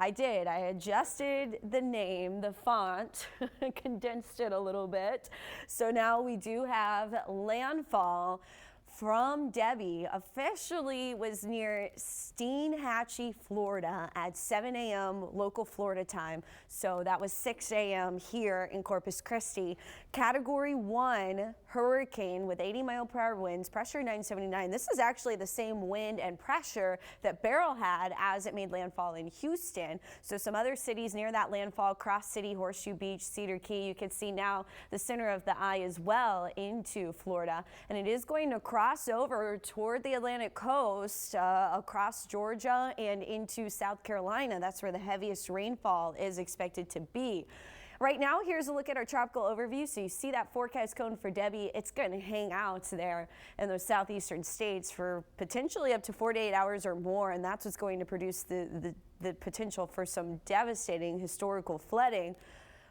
I did. I adjusted the name, the font, condensed it a little bit. So now we do have landfall from Debby. Officially was near Steinhatchee, Florida at 7 a.m. local Florida time. So that was 6 a.m. here in Corpus Christi. Category 1 hurricane with 80-mile-per-hour winds, pressure 979. This is actually the same wind and pressure that Beryl had as it made landfall in Houston. So some other cities near that landfall, Cross City, Horseshoe Beach, Cedar Key. You can see now the center of the eye as well into Florida. And it is going to cross over toward the Atlantic coast, across Georgia and into South Carolina. That's where the heaviest rainfall is expected to be. Right now, here's a look at our tropical overview. So you see that forecast cone for Debby. It's going to hang out there in those southeastern states for potentially up to 48 hours or more, and that's what's going to produce the potential for some devastating historical flooding.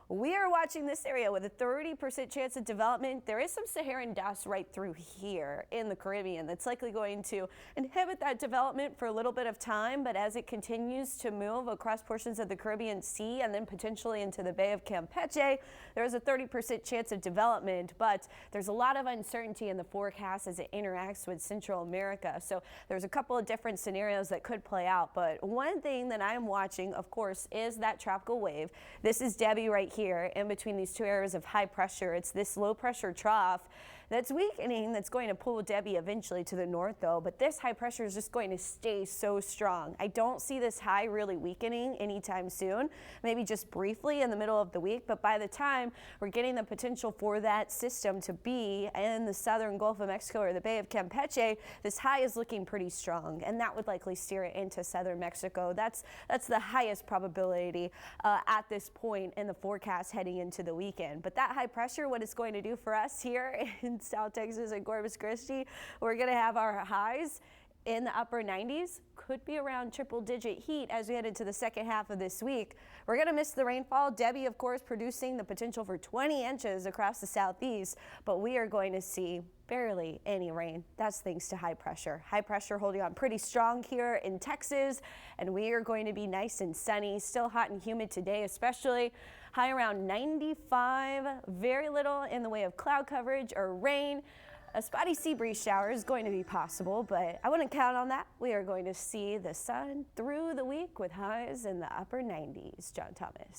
We are watching this area with a 30% chance of development. There is some Saharan dust right through here in the Caribbean that's likely going to inhibit that development for a little bit of time, but as it continues to move across portions of the Caribbean Sea and then potentially into the Bay of Campeche, there is a 30% chance of development, but there's a lot of uncertainty in the forecast as it interacts with Central America. So there's a couple of different scenarios that could play out, but one thing that I'm watching, of course, is that tropical wave. This is Debby right here in between these two areas of high pressure. It's this low pressure trough that's weakening that's going to pull Debby eventually to the north though, but this high pressure is just going to stay so strong. I don't see this high really weakening anytime soon, maybe just briefly in the middle of the week, but by the time we're getting the potential for that system to be in the southern Gulf of Mexico or the Bay of Campeche, this high is looking pretty strong, and that would likely steer it into southern Mexico. That's the highest probability at this point in the forecast heading into the weekend. But that high pressure, what it's going to do for us here in South Texas and Corpus Christi, we're going to have our highs in the upper 90s, could be around triple-digit heat as we head into the second half of this week. We're going to miss the rainfall. Debby, of course, producing the potential for 20 inches across the southeast, but we are going to see barely any rain. That's thanks to high pressure. High pressure holding on pretty strong here in Texas, and we are going to be nice and sunny, still hot and humid today, especially high around 95, very little in the way of cloud coverage or rain. A spotty sea breeze shower is going to be possible, but I wouldn't count on that. We are going to see the sun through the week with highs in the upper 90s. John Thomas.